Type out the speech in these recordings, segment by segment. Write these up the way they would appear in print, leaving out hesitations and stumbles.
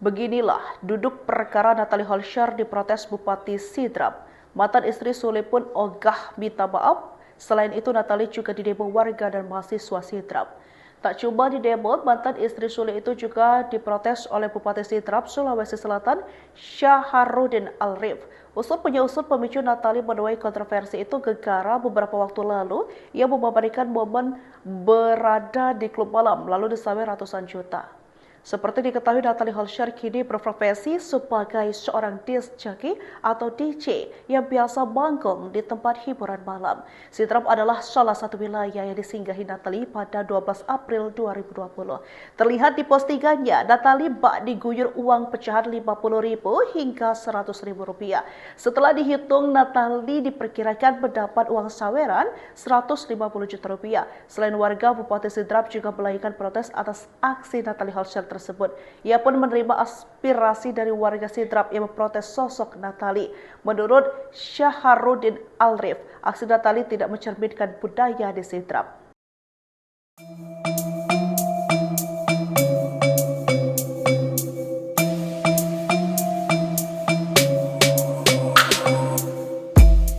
Beginilah duduk perkara Natalie Holscher diprotes Bupati Sidrap. Mantan istri Sule pun ogah minta maaf. Selain itu, Natalie juga didemo warga dan mahasiswa Sidrap. Tak cuma didemo, mantan istri Sule itu juga diprotes oleh Bupati Sidrap, Sulawesi Selatan, Syaharudin Alrif. Usut-penyusun pemicu Natalie menuai kontroversi itu gegara beberapa waktu lalu. Ia memamerkan momen berada di klub malam lalu disawer ratusan juta. Seperti diketahui, Natalie Holscher kini berprofesi sebagai seorang disc jockey atau DJ yang biasa manggung di tempat hiburan malam. Sidrap adalah salah satu wilayah yang disinggahi Natalie pada 12 April 2020. Terlihat di postingannya, Natalie bak diguyur uang pecahan Rp50.000 hingga Rp100.000. Setelah dihitung, Natalie diperkirakan mendapat uang saweran Rp150 juta. Selain warga, Bupati Sidrap juga melayangkan protes atas aksi Natalie Holscher tersebut. Ia pun menerima aspirasi dari warga Sidrap yang memprotes sosok Natalie. Menurut Syaharudin Alrif, aksi Natalie tidak mencerminkan budaya di Sidrap.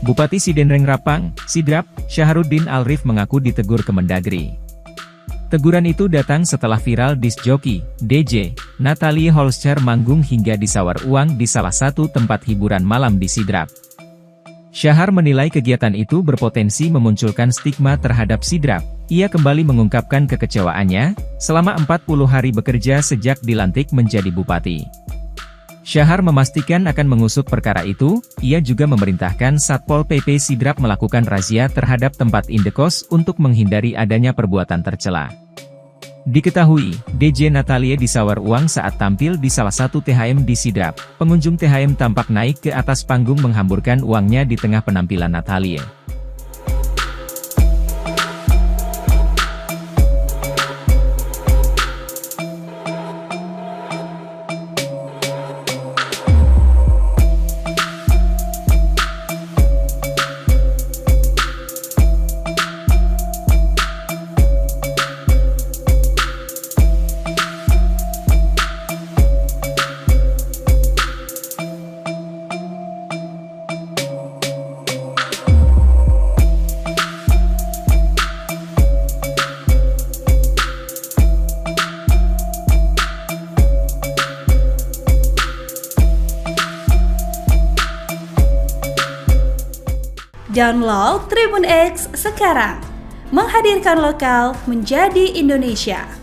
Bupati Sidenreng Rapang, Sidrap, Syaharudin Alrif mengaku ditegur Kemendagri. Teguran itu datang setelah viral disc joki, DJ, Natalie Holscher manggung hingga disawar uang di salah satu tempat hiburan malam di Sidrap. Syahar menilai kegiatan itu berpotensi memunculkan stigma terhadap Sidrap. Ia kembali mengungkapkan kekecewaannya, selama 40 hari bekerja sejak dilantik menjadi bupati. Syahar memastikan akan mengusut perkara itu. Ia juga memerintahkan Satpol PP Sidrap melakukan razia terhadap tempat indekos untuk menghindari adanya perbuatan tercela. Diketahui, DJ Natalie disawar uang saat tampil di salah satu THM di Sidrap. Pengunjung THM tampak naik ke atas panggung menghamburkan uangnya di tengah penampilan Natalie. Download Tribun X sekarang, menghadirkan lokal menjadi Indonesia.